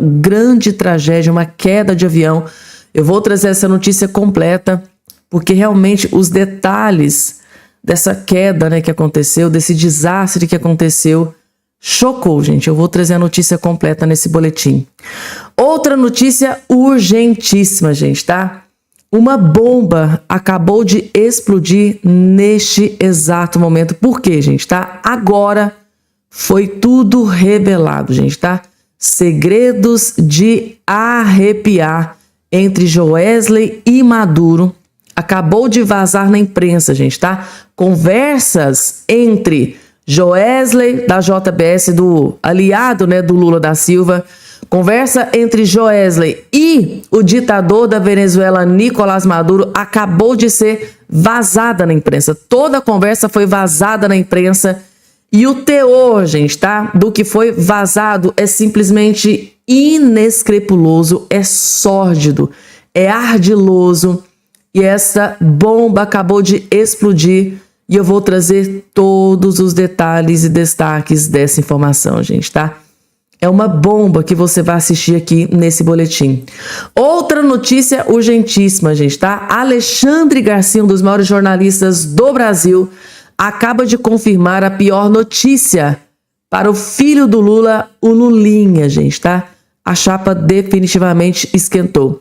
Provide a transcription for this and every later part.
grande tragédia, uma queda de avião. Eu vou trazer essa notícia completa, porque realmente os detalhes dessa queda, né, que aconteceu, desse desastre que aconteceu, chocou, gente. Eu vou trazer a notícia completa nesse boletim. Outra notícia urgentíssima, gente, tá? Uma bomba acabou de explodir neste exato momento. Por quê, gente, tá? Agora foi tudo revelado, gente, tá? Segredos de arrepiar entre Joesley e Maduro. Acabou de vazar na imprensa, gente, tá? Conversas entre Joesley, da JBS, do aliado, né, do Lula da Silva. Conversa entre Joesley e o ditador da Venezuela, Nicolás Maduro, acabou de ser vazada na imprensa. Toda a conversa foi vazada na imprensa. E o teor, gente, tá? Do que foi vazado é simplesmente inescrupuloso, é sórdido, é ardiloso. E essa bomba acabou de explodir. E eu vou trazer todos os detalhes e destaques dessa informação, gente, tá? É uma bomba que você vai assistir aqui nesse boletim. Outra notícia urgentíssima, gente, tá? Alexandre Garcia, um dos maiores jornalistas do Brasil, acaba de confirmar a pior notícia para o filho do Lula, o Lulinha, gente, tá? A chapa definitivamente esquentou.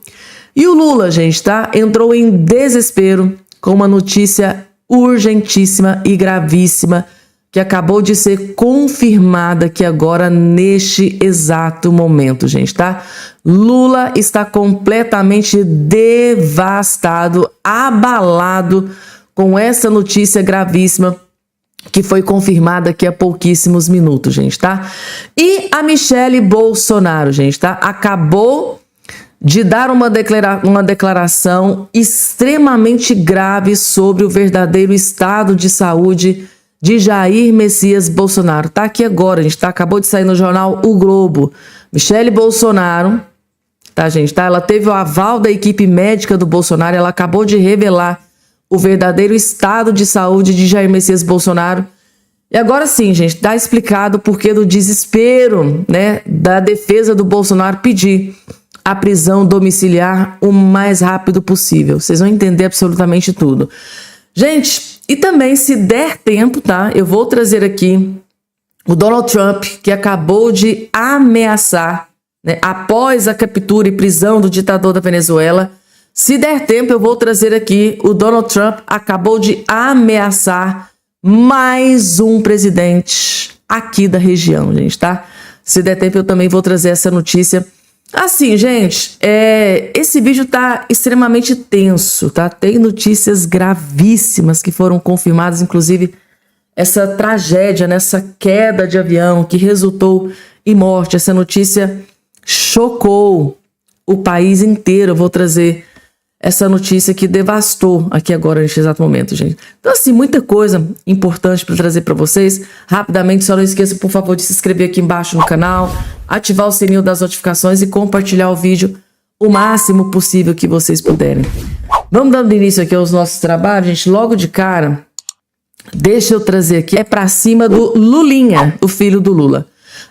E o Lula, gente, tá? Entrou em desespero com uma notícia urgentíssima e gravíssima que acabou de ser confirmada aqui agora neste exato momento, gente, tá? Lula está completamente devastado, abalado com essa notícia gravíssima que foi confirmada aqui há pouquíssimos minutos, gente, tá? E a Michele Bolsonaro, gente, tá? Acabou de dar uma declaração extremamente grave sobre o verdadeiro estado de saúde de Jair Messias Bolsonaro. Tá aqui agora, gente, tá? Acabou de sair no jornal O Globo. Michele Bolsonaro, tá, gente, tá? Ela teve o aval da equipe médica do Bolsonaro, ela acabou de revelar o verdadeiro estado de saúde de Jair Messias Bolsonaro. E agora sim, gente, tá explicado o porquê do desespero, né, da defesa do Bolsonaro pedir a prisão domiciliar o mais rápido possível. Vocês vão entender absolutamente tudo. Gente, e também, se der tempo, tá? Eu vou trazer aqui o Donald Trump, que acabou de ameaçar, né, após a captura e prisão do ditador da Venezuela. Se der tempo, eu vou trazer aqui o Donald Trump acabou de ameaçar mais um presidente aqui da região, gente, tá? Se der tempo, eu também vou trazer essa notícia. Assim, gente, esse vídeo tá extremamente tenso, tá? Tem notícias gravíssimas que foram confirmadas, inclusive essa tragédia, nessa queda de avião que resultou em morte. Essa notícia chocou o país inteiro. Eu vou trazer essa notícia que devastou aqui agora, neste exato momento, gente. Então, assim, muita coisa importante para trazer para vocês. Rapidamente, só não esqueça, por favor, de se inscrever aqui embaixo no canal, ativar o sininho das notificações e compartilhar o vídeo o máximo possível que vocês puderem. Vamos dando início aqui aos nossos trabalhos, gente. Logo de cara, deixa eu trazer aqui, para cima do Lulinha, o filho do Lula.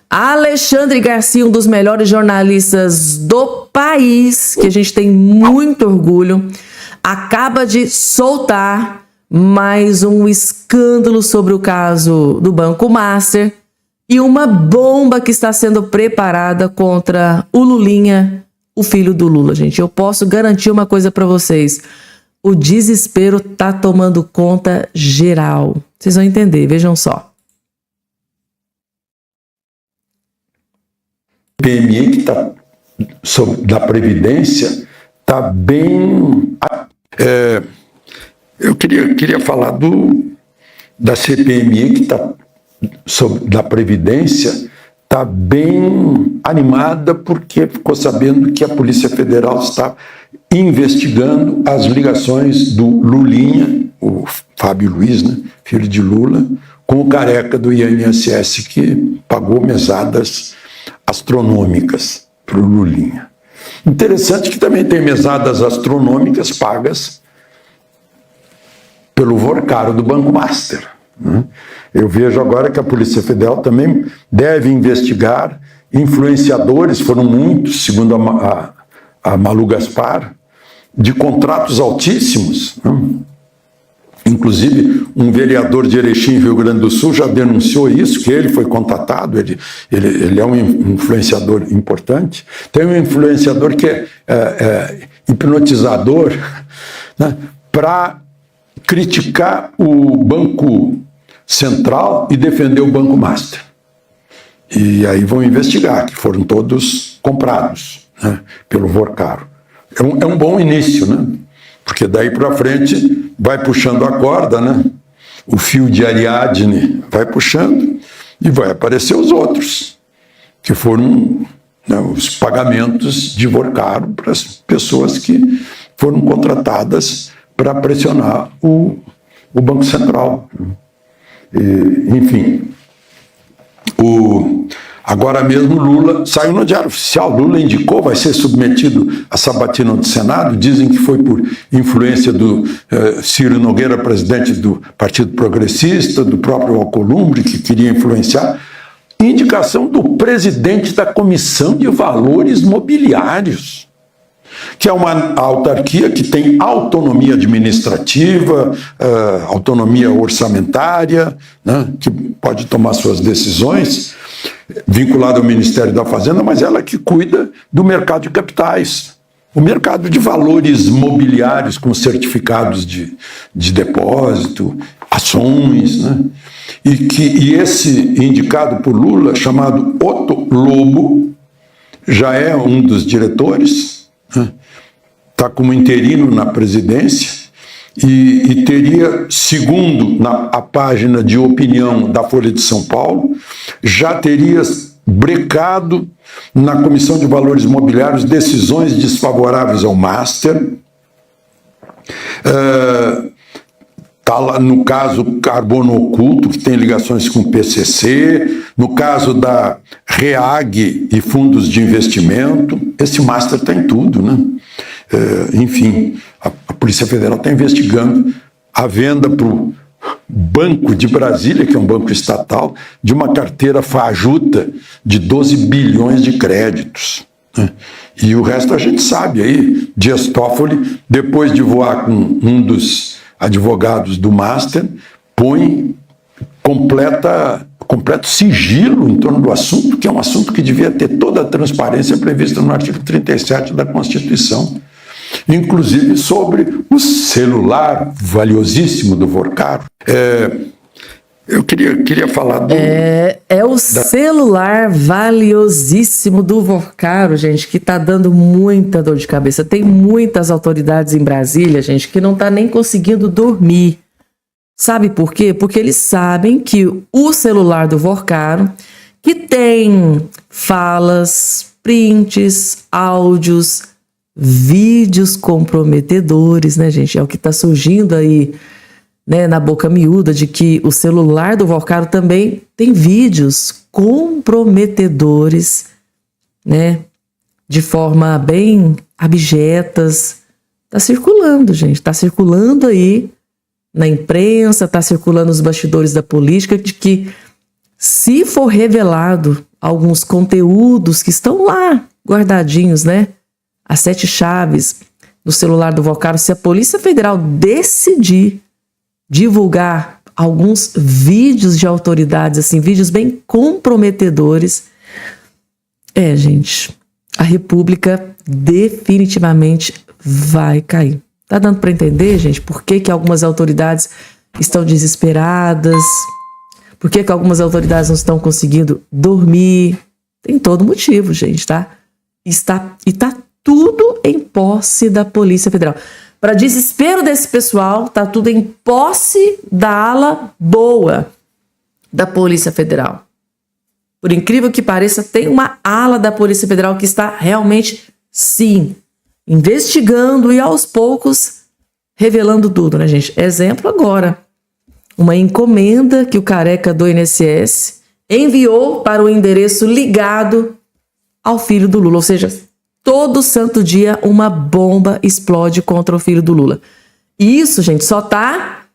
Alexandre Garcia, um dos melhores jornalistas do país, que a gente tem muito orgulho, acaba de soltar mais um escândalo sobre o caso do Banco Master e uma bomba que está sendo preparada contra o Lulinha, o filho do Lula, gente. Eu posso garantir uma coisa para vocês: o desespero tá tomando conta geral. Vocês vão entender, vejam só. PMI que está da Previdência está bem... eu queria falar da CPMI que está da Previdência, está bem animada porque ficou sabendo que a Polícia Federal está investigando as ligações do Lulinha, o Fábio Luiz, né, filho de Lula, com o careca do INSS que pagou mesadas astronômicas para o Lulinha. Interessante que também tem mesadas astronômicas pagas pelo Vorcaro do Banco Master, né? Eu vejo agora que a Polícia Federal também deve investigar influenciadores, foram muitos, segundo a Malu Gaspar, de contratos altíssimos, né? Inclusive, um vereador de Erechim, Rio Grande do Sul, já denunciou isso, que ele foi contatado, ele é um influenciador importante. Tem um influenciador que é hipnotizador, né, para criticar o Banco Central e defender o Banco Master. E aí vão investigar, que foram todos comprados, né, pelo Vorcaro. É um bom início, né? Porque daí para frente vai puxando a corda, né? O fio de Ariadne vai puxando e vai aparecer os outros, que foram, né, os pagamentos de Vorcaro para as pessoas que foram contratadas para pressionar o Banco Central. Enfim, agora mesmo Lula, saiu no Diário Oficial, Lula indicou, vai ser submetido à sabatina do Senado, dizem que foi por influência do Ciro Nogueira, presidente do Partido Progressista, do próprio Alcolumbre, que queria influenciar, indicação do presidente da Comissão de Valores Mobiliários, que é uma autarquia que tem autonomia administrativa, autonomia orçamentária, né, que pode tomar suas decisões, vinculada ao Ministério da Fazenda, mas ela que cuida do mercado de capitais, o mercado de valores mobiliários com certificados de depósito, ações, né? E esse indicado por Lula, chamado Otto Lobo, já é um dos diretores, está como interino na presidência e teria, segundo a página de opinião da Folha de São Paulo, já teria brecado na Comissão de Valores Mobiliários decisões desfavoráveis ao Master. Está lá no caso Carbono Oculto, que tem ligações com o PCC, no caso da REAG e fundos de investimento. Esse Master está em tudo, né? Enfim, a Polícia Federal está investigando a venda para o Banco de Brasília, que é um banco estatal, de uma carteira fajuta de 12 bilhões de créditos, né? E o resto a gente sabe aí. Dias Toffoli, depois de voar com um dos advogados do Master, põe completo sigilo em torno do assunto, que é um assunto que devia ter toda a transparência prevista no artigo 37 da Constituição, inclusive sobre o celular valiosíssimo do Vorcaro. Eu queria falar do... celular valiosíssimo do Vorcaro, gente, que está dando muita dor de cabeça. Tem muitas autoridades em Brasília, gente, que não está nem conseguindo dormir. Sabe por quê? Porque eles sabem que o celular do Vorcaro, que tem falas, prints, áudios, vídeos comprometedores, né, gente? É o que está surgindo aí, né, na boca miúda, de que o celular do Vorcaro também tem vídeos comprometedores, né, de forma bem abjetas. Está circulando, gente, está circulando aí na imprensa, está circulando nos bastidores da política, de que se for revelado alguns conteúdos que estão lá guardadinhos, né, as 7 chaves no celular do Vorcaro, se a Polícia Federal decidir divulgar alguns vídeos de autoridades, assim, vídeos bem comprometedores, gente, a República definitivamente vai cair. Tá dando para entender, gente, por que algumas autoridades estão desesperadas? Por que algumas autoridades não estão conseguindo dormir? Tem todo motivo, gente, tá? Tá tudo em posse da Polícia Federal. Para desespero desse pessoal, tá tudo em posse da ala boa da Polícia Federal. Por incrível que pareça, tem uma ala da Polícia Federal que está realmente, sim, investigando e aos poucos revelando tudo, né, gente? Exemplo agora, uma encomenda que o careca do INSS enviou para o endereço ligado ao filho do Lula, ou seja, todo santo dia uma bomba explode contra o filho do Lula. E isso, gente, só está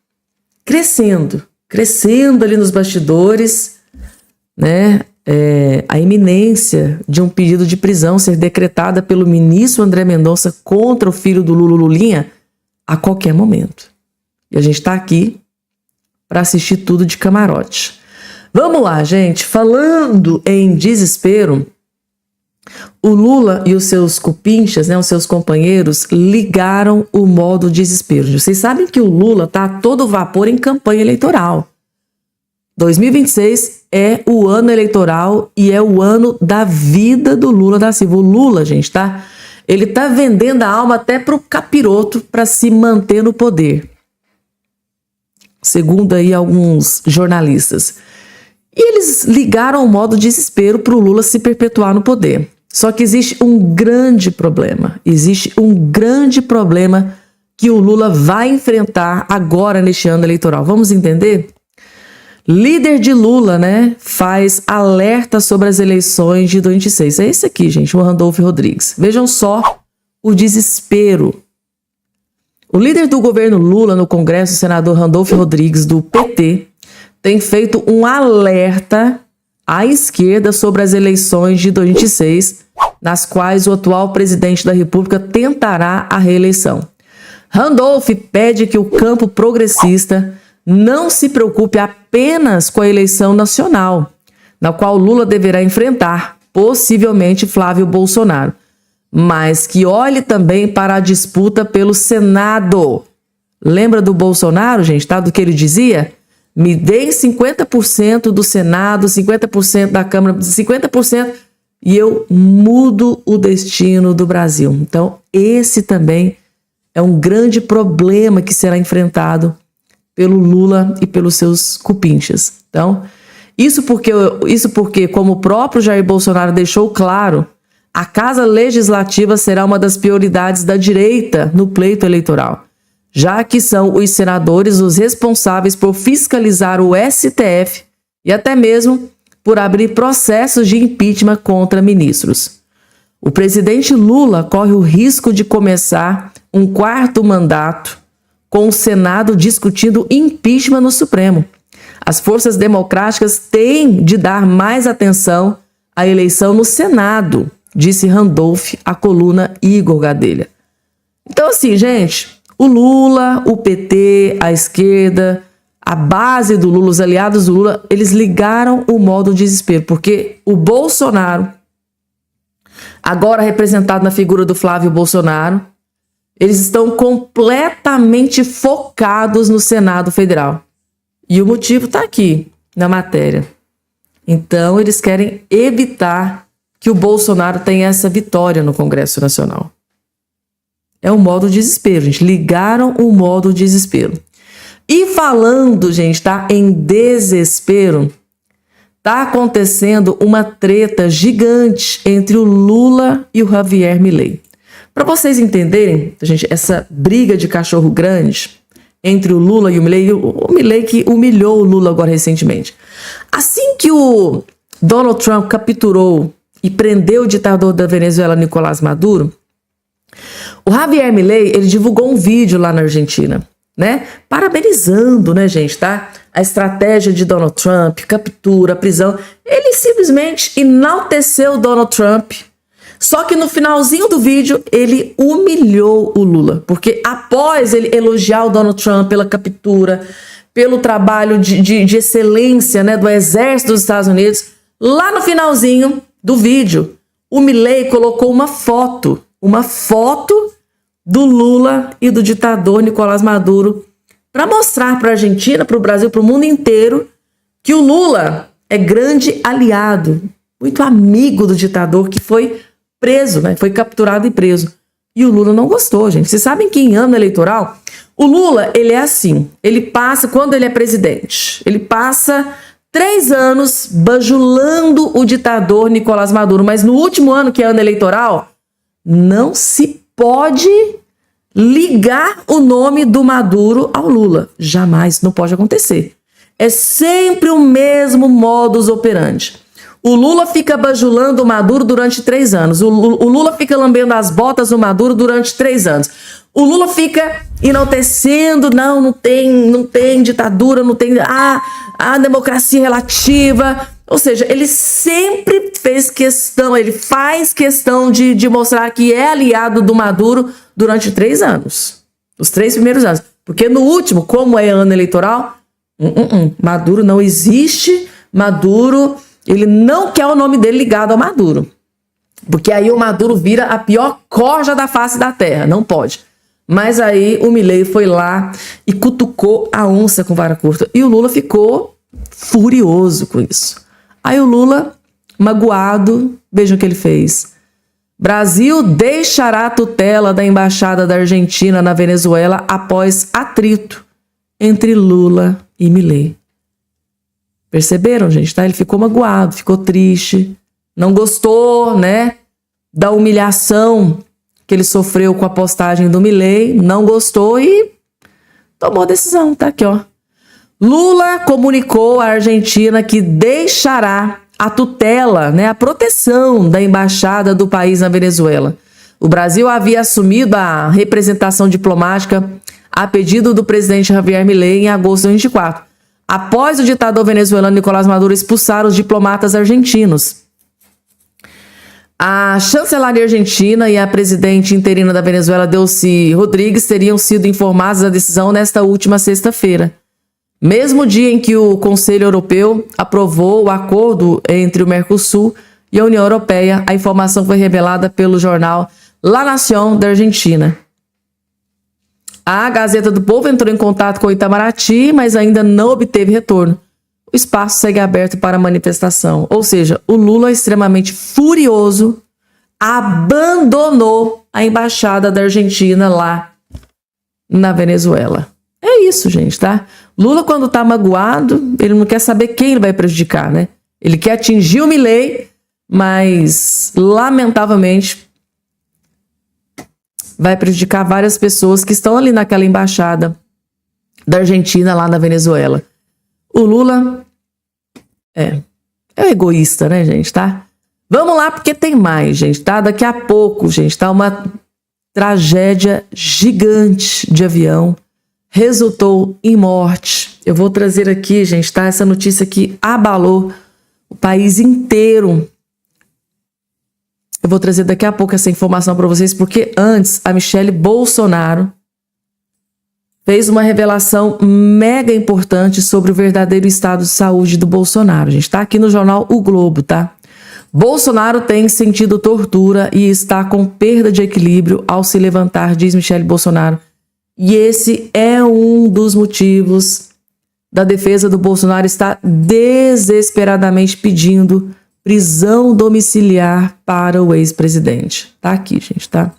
crescendo ali nos bastidores, né? a iminência de um pedido de prisão ser decretada pelo ministro André Mendonça contra o filho do Lula, Lulinha, a qualquer momento. E a gente está aqui para assistir tudo de camarote. Vamos lá, gente. Falando em desespero, o Lula e os seus cupinchas, os seus companheiros, ligaram o modo desespero. Vocês sabem que o Lula está a todo vapor em campanha eleitoral. 2026 é o ano eleitoral e é o ano da vida do Lula da Silva. O Lula, gente, ele tá vendendo a alma até pro capiroto para se manter no poder. Segundo aí alguns jornalistas. E eles ligaram o modo desespero para o Lula se perpetuar no poder. Só que existe um grande problema. Existe um grande problema que o Lula vai enfrentar agora neste ano eleitoral. Vamos entender? Líder de Lula, faz alerta sobre as eleições de 2026. É esse aqui, gente, o Randolfo Rodrigues. Vejam só o desespero. O líder do governo Lula no Congresso, o senador Randolfo Rodrigues, do PT, tem feito um alerta à esquerda sobre as eleições de 2026, nas quais o atual presidente da República tentará a reeleição. Randolph pede que o campo progressista não se preocupe apenas com a eleição nacional, na qual Lula deverá enfrentar, possivelmente, Flávio Bolsonaro, mas que olhe também para a disputa pelo Senado. Lembra do Bolsonaro, gente, do que ele dizia? Me deem 50% do Senado, 50% da Câmara, 50% e eu mudo o destino do Brasil. Então, esse também é um grande problema que será enfrentado pelo Lula e pelos seus cupinchas. Então, isso porque, como o próprio Jair Bolsonaro deixou claro, a Casa Legislativa será uma das prioridades da direita no pleito eleitoral, já que são os senadores os responsáveis por fiscalizar o STF e até mesmo por abrir processos de impeachment contra ministros. O presidente Lula corre o risco de começar um quarto mandato com o Senado discutindo impeachment no Supremo. As forças democráticas têm de dar mais atenção à eleição no Senado, disse Randolph à coluna Igor Gadelha. Então, assim, gente, o Lula, o PT, a esquerda, a base do Lula, os aliados do Lula, eles ligaram o modo desespero, porque o Bolsonaro, agora representado na figura do Flávio Bolsonaro, eles estão completamente focados no Senado Federal. E o motivo está aqui, na matéria. Então, eles querem evitar que o Bolsonaro tenha essa vitória no Congresso Nacional. É o modo desespero, gente. Ligaram o modo desespero. E falando, gente, em desespero, está acontecendo uma treta gigante entre o Lula e o Javier Milei. Para vocês entenderem, gente, essa briga de cachorro grande entre o Lula e o Milei que humilhou o Lula agora recentemente. Assim que o Donald Trump capturou e prendeu o ditador da Venezuela, Nicolás Maduro, o Javier Milei, ele divulgou um vídeo lá na Argentina, parabenizando, gente, a estratégia de Donald Trump, captura, prisão. Ele simplesmente enalteceu o Donald Trump. Só que no finalzinho do vídeo, ele humilhou o Lula. Porque após ele elogiar o Donald Trump pela captura, pelo trabalho de excelência do exército dos Estados Unidos, lá no finalzinho do vídeo, o Milei colocou uma foto do Lula e do ditador Nicolás Maduro para mostrar para a Argentina, para o Brasil, para o mundo inteiro que o Lula é grande aliado, muito amigo do ditador que foi preso, foi capturado e preso. E o Lula não gostou, gente. Vocês sabem que em ano eleitoral, o Lula, ele é assim, ele passa, quando ele é presidente, ele passa 3 anos bajulando o ditador Nicolás Maduro, mas no último ano, que é ano eleitoral, não se pode ligar o nome do Maduro ao Lula. Jamais, não pode acontecer. É sempre o mesmo modus operandi. O Lula fica bajulando o Maduro durante 3 anos. O Lula fica lambendo as botas do Maduro durante 3 anos. O Lula fica enaltecendo, não tem ditadura, não tem a democracia relativa. Ou seja, ele sempre fez questão, ele faz questão de mostrar que é aliado do Maduro durante 3 anos. Os 3 primeiros anos. Porque no último, como é ano eleitoral, Maduro não existe. Maduro, ele não quer o nome dele ligado ao Maduro. Porque aí o Maduro vira a pior corja da face da terra. Não pode. Mas aí o Milei foi lá e cutucou a onça com vara curta. E o Lula ficou furioso com isso. Aí o Lula, magoado, vejam o que ele fez. Brasil deixará a tutela da embaixada da Argentina na Venezuela após atrito entre Lula e Milei. Perceberam, gente? Tá? Ele ficou magoado, ficou triste, não gostou, né, da humilhação que ele sofreu com a postagem do Milei, não gostou e tomou decisão. Tá aqui, ó. Lula comunicou à Argentina que deixará a tutela, né, a proteção da embaixada do país na Venezuela. O Brasil havia assumido a representação diplomática a pedido do presidente Javier Milei em agosto de 2024, após o ditador venezuelano Nicolás Maduro expulsar os diplomatas argentinos. A chancelaria argentina e a presidente interina da Venezuela, Delcy Rodrigues, teriam sido informadas da decisão nesta última sexta-feira. Mesmo dia em que o Conselho Europeu aprovou o acordo entre o Mercosul e a União Europeia, a informação foi revelada pelo jornal La Nación da Argentina. A Gazeta do Povo entrou em contato com o Itamaraty, mas ainda não obteve retorno. O espaço segue aberto para manifestação. Ou seja, o Lula, extremamente furioso, abandonou a embaixada da Argentina lá na Venezuela. É isso, gente, tá? Lula, quando tá magoado, ele não quer saber quem ele vai prejudicar, né? Ele quer atingir o Milei, mas, lamentavelmente, vai prejudicar várias pessoas que estão ali naquela embaixada da Argentina lá na Venezuela. O Lula é egoísta, né, gente, tá? Vamos lá, porque tem mais, gente, tá? Daqui a pouco, gente, tá? Uma tragédia gigante de avião resultou em morte. Eu vou trazer aqui, gente, tá? Essa notícia que abalou o país inteiro. Eu vou trazer daqui a pouco essa informação para vocês, porque antes a Michelle Bolsonaro fez uma revelação mega importante sobre o verdadeiro estado de saúde do Bolsonaro. A gente tá aqui no jornal O Globo, tá? Bolsonaro tem sentido tortura e está com perda de equilíbrio ao se levantar, diz Michelle Bolsonaro. E esse é um dos motivos da defesa do Bolsonaro estar desesperadamente pedindo prisão domiciliar para o ex-presidente. Tá aqui, gente, tá?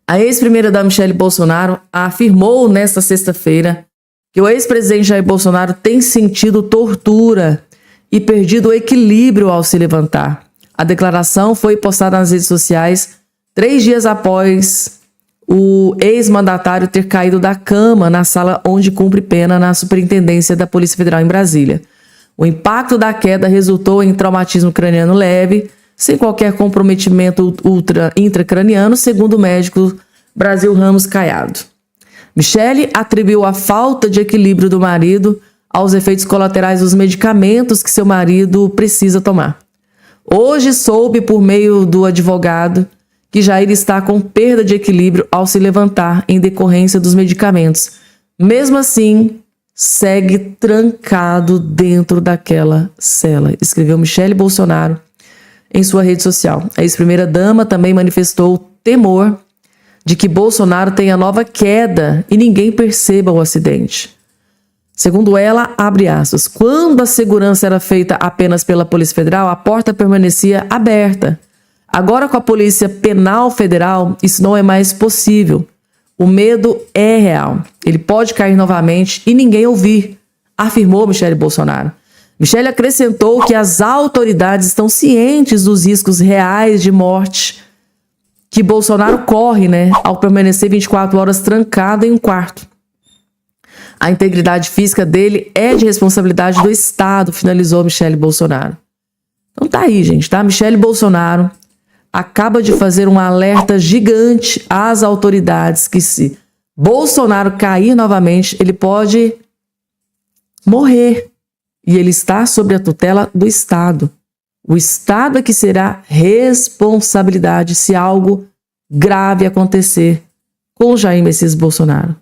A ex-primeira-dama Michelle Bolsonaro afirmou nesta sexta-feira que o ex-presidente Jair Bolsonaro tem sentido tortura e perdido o equilíbrio ao se levantar. A declaração foi postada nas redes sociais 3 dias após o ex-mandatário ter caído da cama na sala onde cumpre pena na Superintendência da Polícia Federal em Brasília. O impacto da queda resultou em traumatismo craniano leve, sem qualquer comprometimento intracraniano, segundo o médico Brasil Ramos Caiado. Michelle atribuiu a falta de equilíbrio do marido aos efeitos colaterais dos medicamentos que seu marido precisa tomar. Hoje soube, por meio do advogado, que Jair está com perda de equilíbrio ao se levantar em decorrência dos medicamentos. Mesmo assim, segue trancado dentro daquela cela, escreveu Michelle Bolsonaro em sua rede social. A ex-primeira-dama também manifestou temor de que Bolsonaro tenha nova queda e ninguém perceba o acidente. Segundo ela, abre aspas, quando a segurança era feita apenas pela Polícia Federal, a porta permanecia aberta. Agora, com a Polícia Penal Federal, isso não é mais possível. O medo é real. Ele pode cair novamente e ninguém ouvir, afirmou Michelle Bolsonaro. Michelle acrescentou que as autoridades estão cientes dos riscos reais de morte que Bolsonaro corre, né, ao permanecer 24 horas trancado em um quarto. A integridade física dele é de responsabilidade do Estado, finalizou Michelle Bolsonaro. Então tá aí, gente, tá? Michelle Bolsonaro acaba de fazer um alerta gigante às autoridades que se Bolsonaro cair novamente, ele pode morrer. e ele está sob a tutela do Estado. O Estado é que será responsabilidade se algo grave acontecer com Jair Messias Bolsonaro.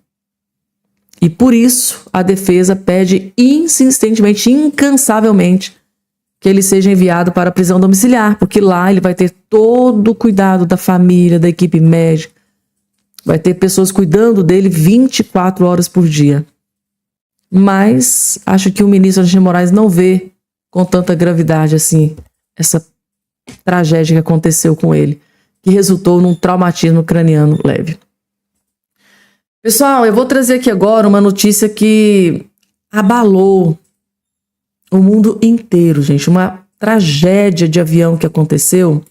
E por isso a defesa pede insistentemente, incansavelmente, que ele seja enviado para a prisão domiciliar, porque lá ele vai ter todo o cuidado da família, da equipe médica, vai ter pessoas cuidando dele 24 horas por dia. Mas acho que o ministro Alexandre de Moraes não vê com tanta gravidade assim essa tragédia que aconteceu com ele, que resultou num traumatismo craniano leve. Pessoal, eu vou trazer aqui agora uma notícia que abalou o mundo inteiro, gente. Uma tragédia de avião que aconteceu.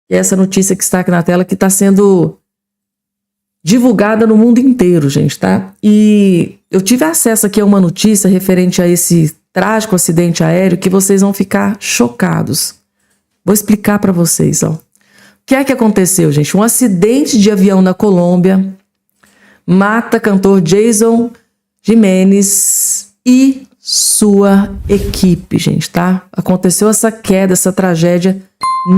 E essa notícia que está aqui na tela, que está sendo divulgada no mundo inteiro, gente, tá? E eu tive acesso aqui a uma notícia referente a esse trágico acidente aéreo que vocês vão ficar chocados. Vou explicar para vocês, ó. O que é que aconteceu, gente? Um acidente de avião na Colômbia mata cantor Jason Jimenez e sua equipe, gente, tá? Aconteceu essa queda, essa tragédia.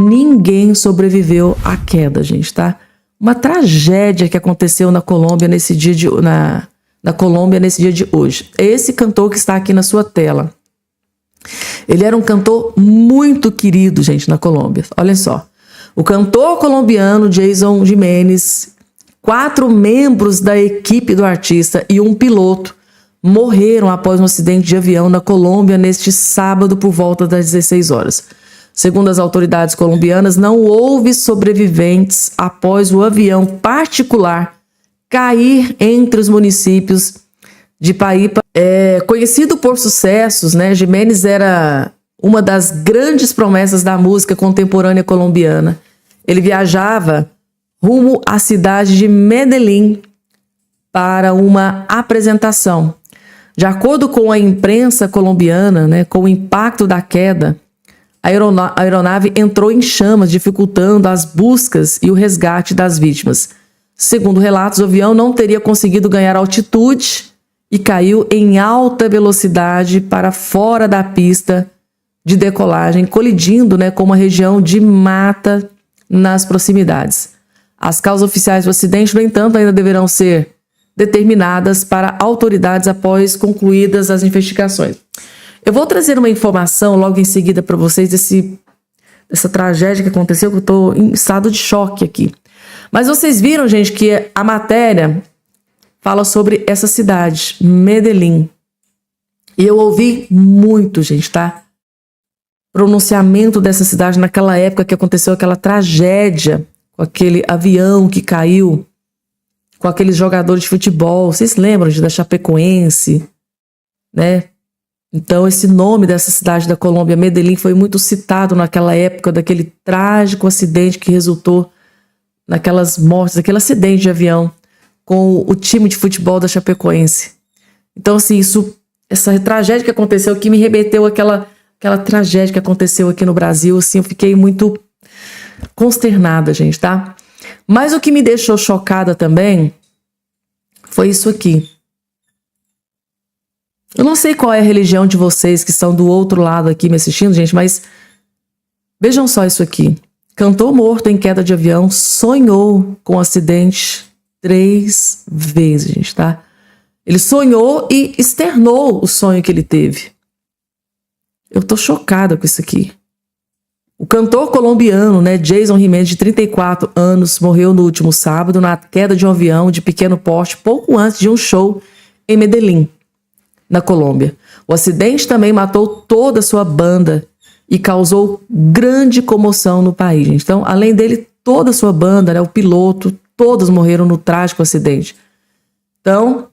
Ninguém sobreviveu à queda, gente, tá? Uma tragédia que aconteceu na Colômbia nesse dia de na Colômbia nesse dia de hoje. Esse cantor que está aqui na sua tela. Ele era um cantor muito querido, gente, na Colômbia. Olha só. O cantor colombiano Jason Jimenez, 4 membros da equipe do artista e um piloto morreram após um acidente de avião na Colômbia neste sábado por volta das 16 horas. Segundo as autoridades colombianas, não houve sobreviventes após o avião particular cair entre os municípios de Paípa. Conhecido por sucessos, né, Jimenez era uma das grandes promessas da música contemporânea colombiana. Ele viajava rumo à cidade de Medellín para uma apresentação. De acordo com a imprensa colombiana, né, com o impacto da queda, a aeronave entrou em chamas, dificultando as buscas e o resgate das vítimas. Segundo relatos, o avião não teria conseguido ganhar altitude e caiu em alta velocidade para fora da pista de decolagem, colidindo, né, com uma região de mata nas proximidades. As causas oficiais do acidente, no entanto, ainda deverão ser determinadas para autoridades após concluídas as investigações. Eu vou trazer uma informação logo em seguida para vocês dessa tragédia que aconteceu, que eu estou em estado de choque aqui. Mas vocês viram, gente, que a matéria fala sobre essa cidade, Medellín. E eu ouvi muito, gente, tá? Pronunciamento dessa cidade naquela época que aconteceu aquela tragédia, com aquele avião que caiu, com aqueles jogadores de futebol. Vocês lembram da Chapecoense, né? Então, esse nome dessa cidade da Colômbia, Medellín, foi muito citado naquela época daquele trágico acidente que resultou naquelas mortes, aquele acidente de avião com o time de futebol da Chapecoense. Então, assim, essa tragédia que aconteceu aqui me remeteu àquela tragédia que aconteceu aqui no Brasil. Assim, eu fiquei muito consternada, gente, tá? Mas o que me deixou chocada também foi isso aqui. Eu não sei qual é a religião de vocês que estão do outro lado aqui me assistindo, gente, mas vejam só isso aqui. Cantor morto em queda de avião sonhou com o acidente 3 vezes, gente, tá? Ele sonhou e externou o sonho que ele teve. Eu tô chocada com isso aqui. O cantor colombiano, né, Jason Jimenez, de 34 anos, morreu no último sábado na queda de um avião de pequeno porte pouco antes de um show em Medellín, na Colômbia. O acidente também matou toda a sua banda e causou grande comoção no país, gente. Então, além dele, toda a sua banda, né, o piloto, todos morreram no trágico acidente. Então,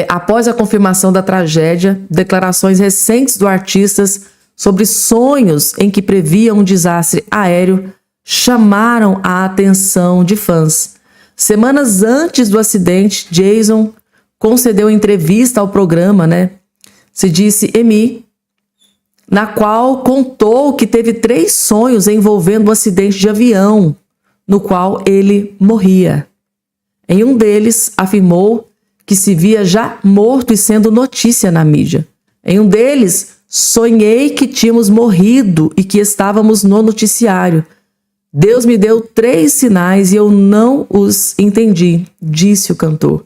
após a confirmação da tragédia, declarações recentes do artista sobre sonhos em que previam um desastre aéreo chamaram a atenção de fãs. Semanas antes do acidente, Jason concedeu entrevista ao programa, né? Se disse EMI, na qual contou que teve 3 sonhos envolvendo um acidente de avião, no qual ele morria. Em um deles, afirmou que se via já morto e sendo notícia na mídia. Em um deles, sonhei que tínhamos morrido e que estávamos no noticiário. Deus me deu 3 sinais e eu não os entendi, disse o cantor.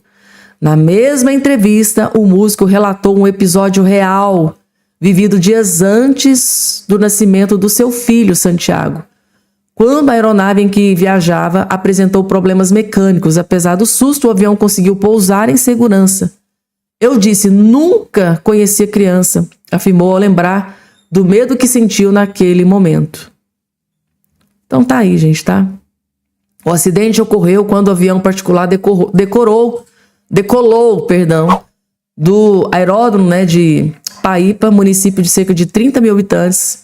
Na mesma entrevista, o músico relatou um episódio real, vivido dias antes do nascimento do seu filho, Santiago, quando a aeronave em que viajava apresentou problemas mecânicos. Apesar do susto, o avião conseguiu pousar em segurança. Eu disse, nunca conheci a criança, afirmou ao lembrar do medo que sentiu naquele momento. Então tá aí, gente, tá? O acidente ocorreu quando o avião particular decolou, do aeródromo, né, de Paípa, município de cerca de 30 mil habitantes,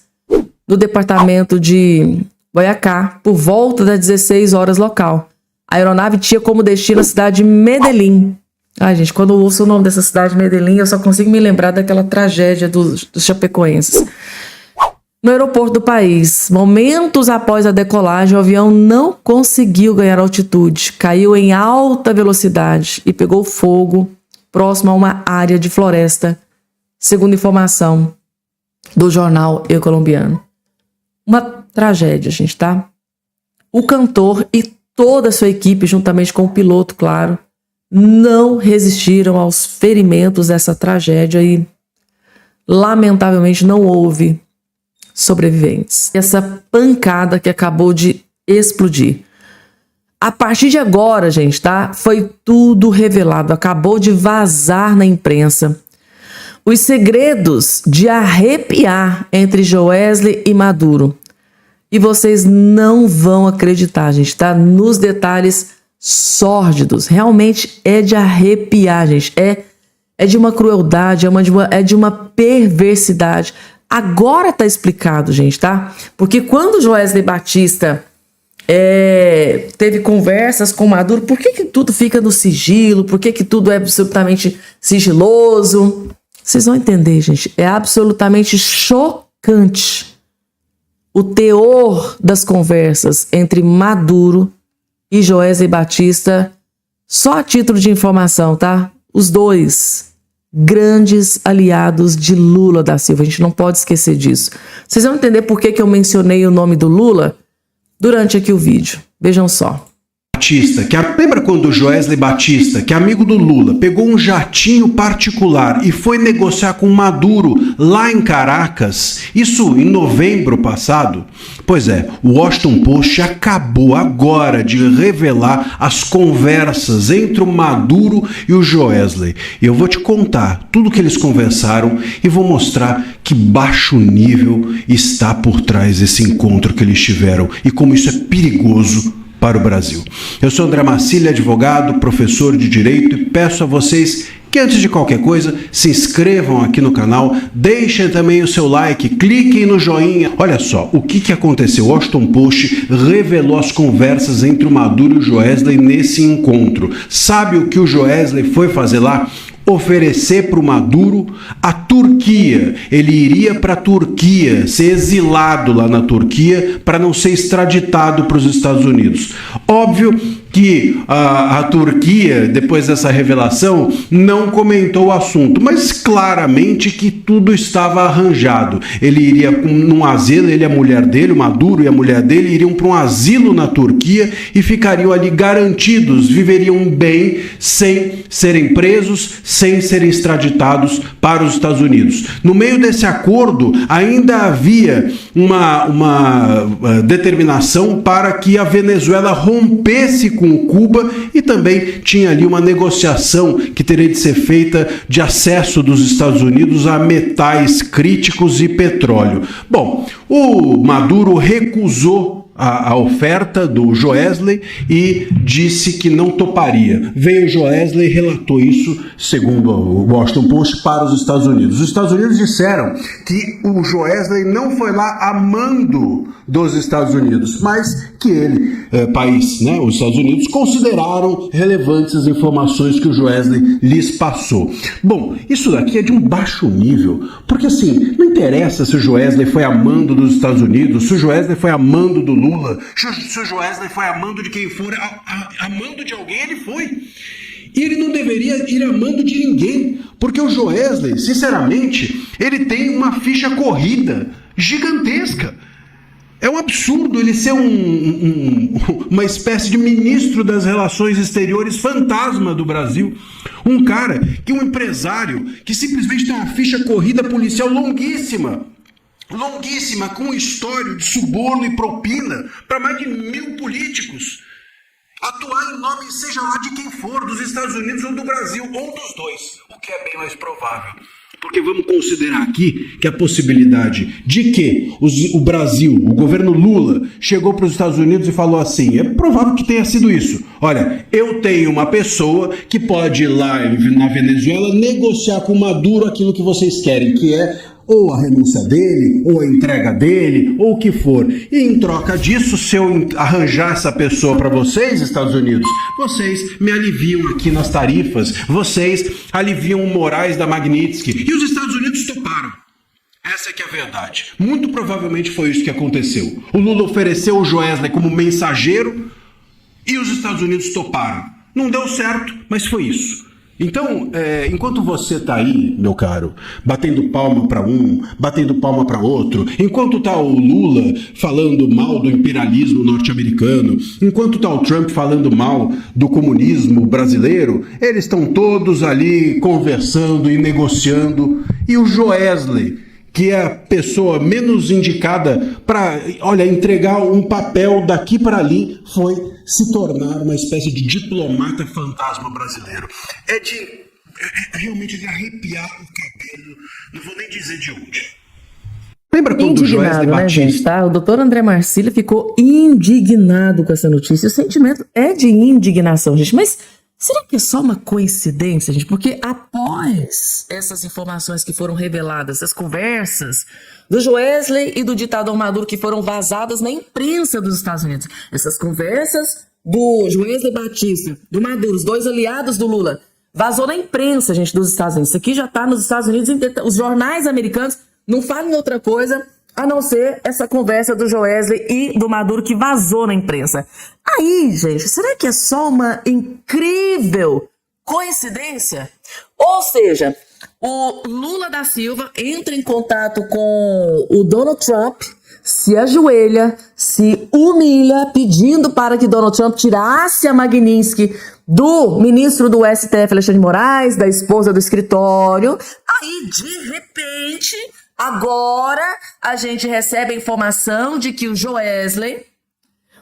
no departamento de Boyacá, por volta das 16 horas local. A aeronave tinha como destino a cidade de Medellín. Ai, gente, quando eu ouço o nome dessa cidade, Medellín, eu só consigo me lembrar daquela tragédia dos chapecoenses. No aeroporto do país, momentos após a decolagem, o avião não conseguiu ganhar altitude, caiu em alta velocidade e pegou fogo próximo a uma área de floresta, segundo informação do jornal El Colombiano. Uma tragédia, gente, tá? O cantor e toda a sua equipe, juntamente com o piloto, claro, não resistiram aos ferimentos dessa tragédia e, lamentavelmente, não houve sobreviventes. Essa pancada que acabou de explodir. A partir de agora, gente, tá? Foi tudo revelado. Acabou de vazar na imprensa os segredos de arrepiar entre Joesley e Maduro. E vocês não vão acreditar, gente, tá? Nos detalhes sórdidos. Realmente é de arrepiar, gente. É de uma crueldade, é de uma perversidade. Agora tá explicado, gente, tá? Porque quando Joesley Batista teve conversas com Maduro, por que tudo fica no sigilo? Por que tudo é absolutamente sigiloso? Vocês vão entender, gente. É absolutamente chocante o teor das conversas entre Maduro e Joesley Batista. Só a título de informação, tá? Os dois grandes aliados de Lula da Silva. A gente não pode esquecer disso. Vocês vão entender por que eu mencionei o nome do Lula durante aqui o vídeo. Vejam só. Batista, lembra quando o Joesley Batista, que é amigo do Lula, pegou um jatinho particular e foi negociar com Maduro lá em Caracas? Isso em novembro passado? Pois é, o Washington Post acabou agora de revelar as conversas entre o Maduro e o Joesley. E eu vou te contar tudo que eles conversaram e vou mostrar que baixo nível está por trás desse encontro que eles tiveram e como isso é perigoso para o Brasil. Eu sou André Marcília, advogado, professor de Direito, e peço a vocês que, antes de qualquer coisa, se inscrevam aqui no canal, deixem também o seu like, cliquem no joinha. Olha só, o que aconteceu? O Washington Post revelou as conversas entre o Maduro e o Joesley nesse encontro. Sabe o que o Joesley foi fazer lá? Oferecer para o Maduro a Turquia. Ele iria para a Turquia, ser exilado lá na Turquia para não ser extraditado para os Estados Unidos. Óbvio que a Turquia, depois dessa revelação, não comentou o assunto, mas claramente que tudo estava arranjado. Ele iria num asilo, ele e a mulher dele, o Maduro e a mulher dele, iriam para um asilo na Turquia e ficariam ali garantidos, viveriam bem, sem serem presos, sem serem extraditados para os Estados Unidos. No meio desse acordo, ainda havia uma determinação para que a Venezuela rompesse com Cuba e também tinha ali uma negociação que teria de ser feita de acesso dos Estados Unidos a metais críticos e petróleo. Bom, o Maduro recusou a oferta do Joesley e disse que não toparia. Veio o Joesley e relatou isso, segundo o Washington Post, para os Estados Unidos. Os Estados Unidos disseram que o Joesley não foi lá a mando dos Estados Unidos, mas que ele, país, né, os Estados Unidos, consideraram relevantes as informações que o Joesley lhes passou. Bom, isso daqui é de um baixo nível, porque assim, não interessa se o Joesley foi a mando dos Estados Unidos, se o Joesley foi a mando do Lula, se o Joesley foi a mando de quem for, a mando de alguém ele foi. E ele não deveria ir a mando de ninguém, porque o Joesley, sinceramente, ele tem uma ficha corrida gigantesca. É um absurdo ele ser uma espécie de ministro das relações exteriores fantasma do Brasil. Um cara um empresário que simplesmente tem uma ficha corrida policial longuíssima, com um histórico de suborno e propina para mais de 1.000 políticos. Atuar em nome, seja lá de quem for, dos Estados Unidos ou do Brasil, ou dos dois, o que é bem mais provável. Porque vamos considerar aqui que a possibilidade de que o Brasil, o governo Lula, chegou para os Estados Unidos e falou assim, é provável que tenha sido isso. Olha, eu tenho uma pessoa que pode ir lá na Venezuela negociar com Maduro aquilo que vocês querem, que é ou a renúncia dele, ou a entrega dele, ou o que for. E em troca disso, se eu arranjar essa pessoa para vocês, Estados Unidos, vocês me aliviam aqui nas tarifas, vocês aliviam o Moraes da Magnitsky. E os Estados Unidos toparam. Essa é que é a verdade. Muito provavelmente foi isso que aconteceu. O Lula ofereceu o Joesley como mensageiro e os Estados Unidos toparam. Não deu certo, mas foi isso. Então, enquanto você está aí, meu caro, batendo palma para um, batendo palma para outro, enquanto está o Lula falando mal do imperialismo norte-americano, enquanto está o Trump falando mal do comunismo brasileiro, eles estão todos ali conversando e negociando, e o Joesley, que é a pessoa menos indicada para, entregar um papel daqui para ali, foi se tornar uma espécie de diplomata fantasma brasileiro. É realmente de arrepiar o cabelo, não vou nem dizer de onde. Lembra quando o Joesley Batista... Gente, tá? O doutor André Marcílio ficou indignado com essa notícia. O sentimento é de indignação, gente, mas... será que é só uma coincidência, gente? Porque após essas informações que foram reveladas, essas conversas do Joesley e do ditador Maduro que foram vazadas na imprensa dos Estados Unidos, essas conversas do Joesley Batista, do Maduro, os dois aliados do Lula, vazou na imprensa, gente, dos Estados Unidos. Isso aqui já está nos Estados Unidos, os jornais americanos não falam outra coisa a não ser essa conversa do Joesley e do Maduro que vazou na imprensa. Aí, gente, será que é só uma incrível coincidência? Ou seja, o Lula da Silva entra em contato com o Donald Trump, se ajoelha, se humilha, pedindo para que Donald Trump tirasse a Magnitsky do ministro do STF, Alexandre de Moraes, da esposa do escritório. Aí, de repente... agora a gente recebe a informação de que o Joesley,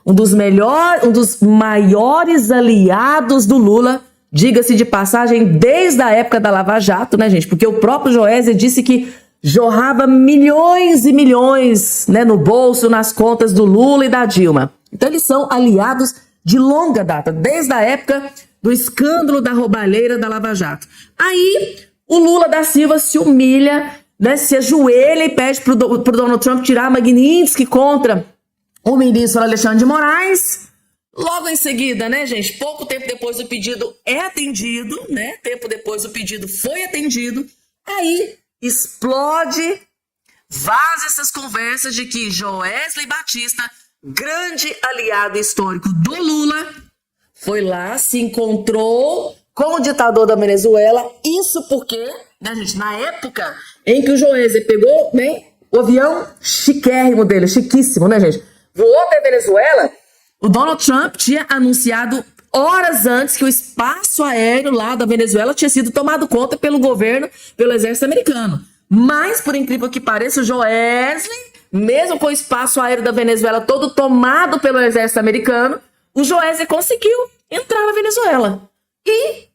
um dos maiores aliados do Lula, diga-se de passagem, desde a época da Lava Jato, né, gente? Porque o próprio Joesley disse que jorrava milhões e milhões, né, no bolso, nas contas do Lula e da Dilma. Então eles são aliados de longa data, desde a época do escândalo da roubalheira da Lava Jato. Aí o Lula da Silva se humilha, né, se ajoelha e pede pro Donald Trump tirar a Magnitsky contra o ministro Alexandre de Moraes. Logo em seguida, né, gente, pouco tempo depois o pedido é atendido, né, tempo depois o pedido foi atendido, aí explode, vaza essas conversas de que Joesley Batista, grande aliado histórico do Lula, foi lá, se encontrou com o ditador da Venezuela, isso porque, né, gente, na época em que o Joesley pegou, né, o avião chiquérrimo dele, chiquíssimo, né, gente, voou até a Venezuela, o Donald Trump tinha anunciado horas antes que o espaço aéreo lá da Venezuela tinha sido tomado conta pelo governo, pelo exército americano. Mas, por incrível que pareça, o Joesley, mesmo com o espaço aéreo da Venezuela todo tomado pelo exército americano, o Joesley conseguiu entrar na Venezuela. E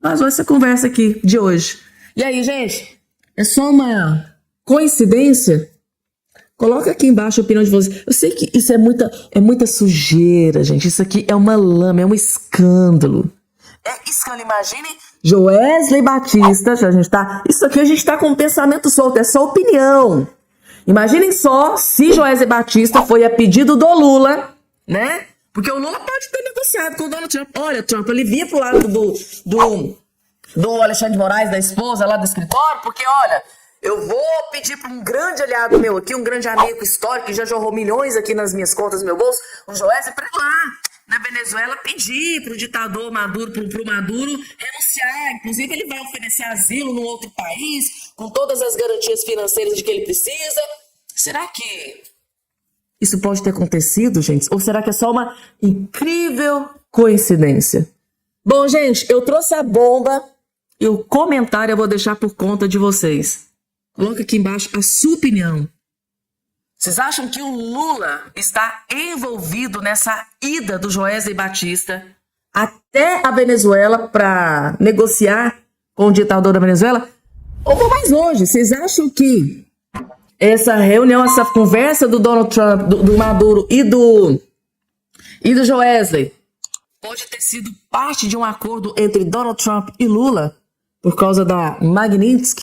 vazou essa conversa aqui de hoje. E aí, gente, é só uma coincidência? Coloca aqui embaixo a opinião de vocês. Eu sei que isso é muita sujeira, gente. Isso aqui é uma lama, é um escândalo. É escândalo, imaginem. Joesley Batista, isso aqui a gente tá com um pensamento solto, é só opinião. Imaginem só se Joesley Batista foi a pedido do Lula, né? Porque o Lula pode ter negociado com o Donald Trump. Olha, Trump, ele vinha pro lado do Alexandre de Moraes, da esposa lá do escritório, porque, olha, eu vou pedir para um grande aliado meu aqui, um grande amigo histórico, que já jorrou milhões aqui nas minhas contas, no meu bolso, o Joesley, para ir lá, na Venezuela pedir para o ditador Maduro, para o Maduro renunciar. Inclusive, ele vai oferecer asilo num outro país, com todas as garantias financeiras de que ele precisa. Será que isso pode ter acontecido, gente? Ou será que é só uma incrível coincidência? Bom, gente, eu trouxe a bomba e o comentário eu vou deixar por conta de vocês. Coloca aqui embaixo a sua opinião. Vocês acham que o Lula está envolvido nessa ida do Joesley Batista até a Venezuela para negociar com o ditador da Venezuela? Ou vou mais longe, vocês acham que essa reunião, essa conversa do Donald Trump, do Maduro e do Joesley pode ter sido parte de um acordo entre Donald Trump e Lula por causa da Magnitsky?